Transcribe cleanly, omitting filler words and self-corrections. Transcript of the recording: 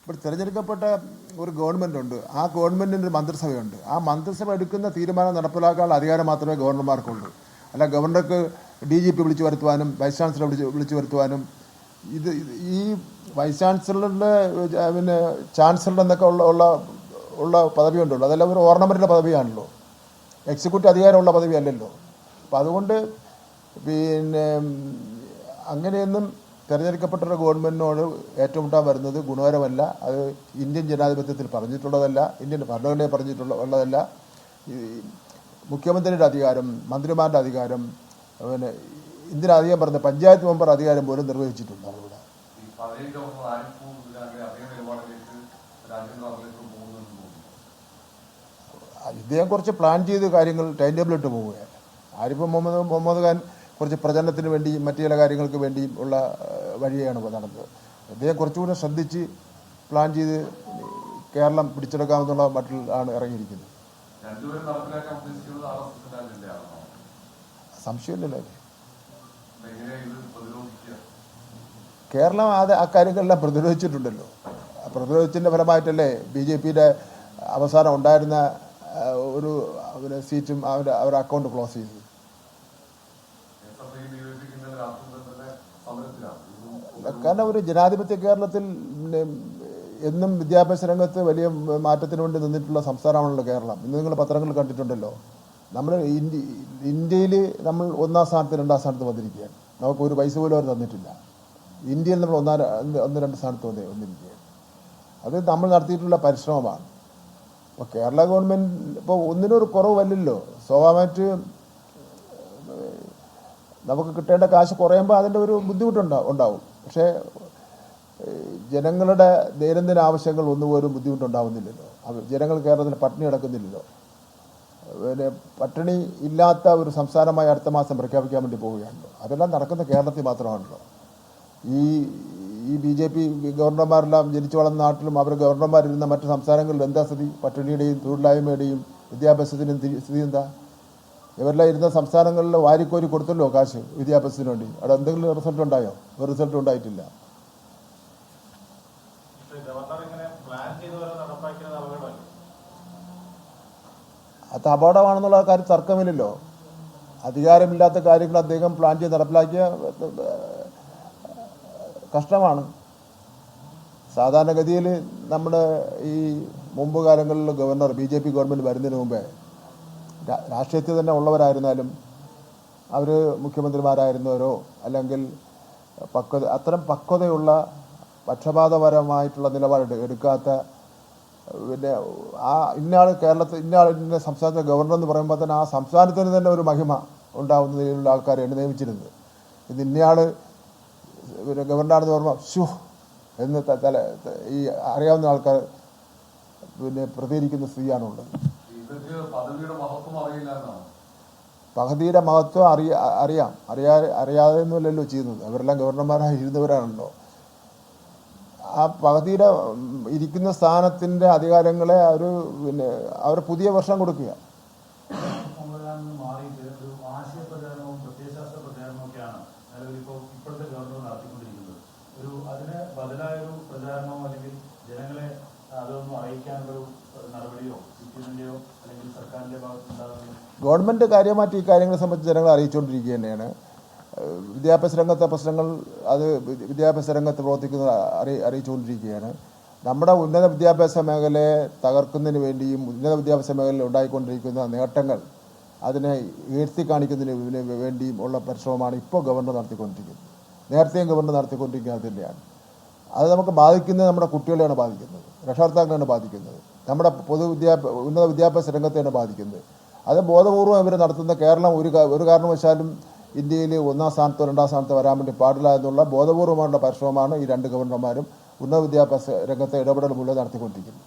ഇവിടെ തിരഞ്ഞെടുക്കപ്പെട്ട ഒരു ഗവൺമെൻറ് ഉണ്ട്. ആ ഗവൺമെൻറ്റിന് ഒരു മന്ത്രിസഭയുണ്ട്. ആ മന്ത്രിസഭ എടുക്കുന്ന തീരുമാനം നടപ്പിലാക്കാനുള്ള അധികാരം മാത്രമേ ഗവർണർമാർക്കുള്ളൂ. അല്ല ഗവർണർക്ക് DGP വിളിച്ചു വരുത്തുവാനും വൈസ് ചാൻസലർ വിളിച്ചു വരുത്തുവാനും ഈ വൈസ് ചാൻസലറിൻ്റെ പിന്നെ ചാൻസലർ എന്നൊക്കെ ഉള്ള പദവിയുണ്ടല്ലോ, അതെല്ലാം ഒരു ഓർണമെൻറ്റിൻ്റെ പദവിയാണല്ലോ, എക്സിക്യൂട്ടീവ് അധികാരമുള്ള പദവിയല്ലല്ലോ. അപ്പം അതുകൊണ്ട് പിന്നെ അങ്ങനെയൊന്നും തിരഞ്ഞെടുക്കപ്പെട്ട ഗവൺമെൻറ്റിനോട് ഏറ്റുമുട്ടാൻ വരുന്നത് ഗുണകരമല്ല. അത് ഇന്ത്യൻ ജനാധിപത്യത്തിൽ പറഞ്ഞിട്ടുള്ളതല്ല, ഇന്ത്യൻ ഭരണഘടനയെ പറഞ്ഞിട്ടുള്ളതല്ല. മുഖ്യമന്ത്രിയുടെ അധികാരം, മന്ത്രിമാരുടെ അധികാരം, പിന്നെ ഇതിനധികം പറഞ്ഞ പഞ്ചായത്ത് മെമ്പർ അധികാരം പോലും നിർവഹിച്ചിട്ടുണ്ട് അവിടെ. ഇദ്ദേഹം കുറച്ച് പ്ലാൻ ചെയ്ത് കാര്യങ്ങൾ ടൈം ടേബിൾ ഇട്ട് പോവുകയാണ്. ആരിഫ് മുഹമ്മദ് ഖാൻ കുറച്ച് പ്രചരണത്തിന് വേണ്ടിയും മറ്റു ചില കാര്യങ്ങൾക്ക് വേണ്ടിയും ഉള്ള വഴിയാണ് നടന്നത്. അദ്ദേഹം കുറച്ചുകൂടെ ശ്രദ്ധിച്ച് പ്ലാൻ ചെയ്ത് കേരളം പിടിച്ചെടുക്കാമെന്നുള്ള മട്ടിൽ ആണ് ഇറങ്ങിയിരിക്കുന്നത്. സംശയമില്ലല്ലോ. കേരളം അക്കാര്യങ്ങളെല്ലാം പ്രതിരോധിച്ചിട്ടുണ്ടല്ലോ. പ്രതിരോധത്തിൻ്റെ ഫലമായിട്ടല്ലേ BJPയുടെ അവസാനം ഉണ്ടായിരുന്ന ഒരു സീറ്റും അവർ അക്കൗണ്ട് ക്ലോസ് ചെയ്തത്. കാരണം ഒരു ജനാധിപത്യ കേരളത്തിൽ എന്നും വിദ്യാഭ്യാസ രംഗത്ത് വലിയ മാറ്റത്തിന് വേണ്ടി നിന്നിട്ടുള്ള സംസ്ഥാനമാണല്ലോ കേരളം. ഇന്ന് നിങ്ങൾ പത്രങ്ങളിൽ കണ്ടിട്ടുണ്ടല്ലോ, നമ്മൾ ഇന്ത്യയിൽ നമ്മൾ 1ാം സ്ഥാനത്ത് 2ാം സ്ഥാനത്ത് വന്നിരിക്കുകയാണ്. നമുക്ക് ഒരു പൈസ പോലും അവർ തന്നിട്ടില്ല. ഇന്ത്യയിൽ നമ്മൾ 1-2 സ്ഥാനത്ത് വന്നിരിക്കുകയാണ്. അത് നമ്മൾ നടത്തിയിട്ടുള്ള പരിശ്രമമാണ്. ഇപ്പോൾ കേരള ഗവൺമെൻറ് ഇപ്പോൾ ഒന്നിനൊരു കുറവല്ലല്ലോ. സ്വാഭാവികമായിട്ട് നമുക്ക് കിട്ടേണ്ട കാശ് കുറയുമ്പോൾ അതിൻ്റെ ഒരു ബുദ്ധിമുട്ടുണ്ടാവും. പക്ഷേ ജനങ്ങളുടെ ദൈനംദിന ആവശ്യങ്ങൾ ഒന്നുപോലും ബുദ്ധിമുട്ടുണ്ടാവുന്നില്ലല്ലോ. ജനങ്ങൾ കേരളത്തിൽ പട്ടിണി കിടക്കുന്നില്ലല്ലോ. പിന്നെ പട്ടിണി ഇല്ലാത്ത ഒരു സംസ്ഥാനമായി അടുത്ത മാസം പ്രഖ്യാപിക്കാൻ വേണ്ടി പോവുകയാണല്ലോ. അതെല്ലാം നടക്കുന്ന കേരളത്തിൽ മാത്രമാണല്ലോ. ഈ BJP ഗവർണർമാരെല്ലാം ജനിച്ചു വളർന്ന നാട്ടിലും അവർ ഗവർണർമാരിരുന്ന മറ്റ് സംസ്ഥാനങ്ങളിൽ എന്താ സ്ഥിതി? പട്ടിണിയുടെയും തൊഴിലില്ലായ്മയുടെയും വിദ്യാഭ്യാസത്തിനും സ്ഥിതി എന്താ? ഇവരെല്ലാം ഇരുന്ന സംസ്ഥാനങ്ങളിൽ വാരിക്കോരി കൊടുത്തല്ലോ കാശ് വിദ്യാഭ്യാസത്തിന് വേണ്ടി. അവിടെ എന്തെങ്കിലും റിസൾട്ട് ഉണ്ടായോ? ഒരു റിസൾട്ട് ഉണ്ടായിട്ടില്ല. അത് അപകടമാണെന്നുള്ള കാര്യം തർക്കമില്ലല്ലോ. അധികാരമില്ലാത്ത കാര്യങ്ങൾ അദ്ദേഹം പ്ലാൻ ചെയ്ത് നടപ്പിലാക്കിയ കഷ്ടമാണ്. സാധാരണഗതിയിൽ നമ്മുടെ ഈ മുമ്പ് കാലങ്ങളിൽ ഗവർണർ BJP ഗവൺമെൻറ് വരുന്നതിന് മുമ്പേ രാഷ്ട്രീയത്തിൽ തന്നെ ഉള്ളവരായിരുന്നാലും അവർ മുഖ്യമന്ത്രിമാരായിരുന്നവരോ അല്ലെങ്കിൽ അത്തരം പക്വതയുള്ള പക്ഷപാതപരമായിട്ടുള്ള നിലപാട് എടുക്കാത്ത, പിന്നെ ആ ഇന്നയാൾ കേരളത്തിൽ ഇന്ന സംസ്ഥാനത്തെ ഗവർണർ എന്ന് പറയുമ്പോൾ തന്നെ ആ സംസ്ഥാനത്തിന് തന്നെ ഒരു മഹിമ ഉണ്ടാകുന്ന നിലയിലുള്ള ആൾക്കാരെയാണ് നിയമിച്ചിരുന്നത്. ഇത് ഇന്നയാൾ പിന്നെ ഗവർണറാണെന്ന് പറയുമ്പോൾ എന്ന് ഈ അറിയാവുന്ന ആൾക്കാർ പിന്നെ പ്രതികരിക്കുന്ന സ്ഥിതിയാണുള്ളത്. പദവിയുടെ മഹത്വം അറിയാതെ ഒന്നുമല്ലല്ലോ ചെയ്യുന്നത്. അവരെല്ലാം ഗവർണർമാരായി ഇരുന്നവരാണല്ലോ. ആ പദവിയുടെ ഇരിക്കുന്ന സ്ഥാനത്തിൻ്റെ അധികാരങ്ങളെ അവർ പുതിയ വർഷം കൊടുക്കുക. ഗവൺമെൻറ് കാര്യമായിട്ട് ഈ കാര്യങ്ങളെ സംബന്ധിച്ച് ജനങ്ങളെ അറിയിച്ചുകൊണ്ടിരിക്കുക തന്നെയാണ്. വിദ്യാഭ്യാസ രംഗത്തെ പ്രശ്നങ്ങൾ അത് വിദ്യാഭ്യാസ രംഗത്ത് പ്രവർത്തിക്കുന്ന അറിയിച്ചുകൊണ്ടിരിക്കുകയാണ്. നമ്മുടെ ഉന്നത വിദ്യാഭ്യാസ മേഖലയെ തകർക്കുന്നതിന് വേണ്ടിയും ഉന്നത വിദ്യാഭ്യാസ മേഖലയിൽ ഉണ്ടായിക്കൊണ്ടിരിക്കുന്ന നേട്ടങ്ങൾ അതിനെ ഉയർത്തി കാണിക്കുന്നതിന് വേണ്ടിയും ഉള്ള പരിശ്രമമാണ് ഇപ്പോൾ ഗവർണർ നടത്തിക്കൊണ്ടിരിക്കുന്നത്. നേരത്തെയും ഗവർണർ നടത്തിക്കൊണ്ടിരിക്കുന്നത് തന്നെയാണ്. അത് നമുക്ക് ബാധിക്കുന്നത് നമ്മുടെ കുട്ടികളെയാണ് ബാധിക്കുന്നത്, രക്ഷകർത്താക്കളെയാണ് ബാധിക്കുന്നത്, നമ്മുടെ ഉന്നത വിദ്യാഭ്യാസ രംഗത്തെയാണ് ബാധിക്കുന്നത്. അത് ബോധപൂർവം ഇവർ നടത്തുന്ന കേരളം ഒരു കാരണവശാലും ഇന്ത്യയിൽ 1ാം സ്ഥാനത്തോ 2ാം സ്ഥാനത്തോ വരാൻ വേണ്ടി പാടില്ല എന്നുള്ള ബോധപൂർവമായുള്ള പരിശ്രമമാണ് ഈ 2 ഗവർണർമാരും ഉന്നത വിദ്യാഭ്യാസ രംഗത്തെ ഇടപെടൽ മൂലം നടത്തിക്കൊണ്ടിരിക്കുന്നത്.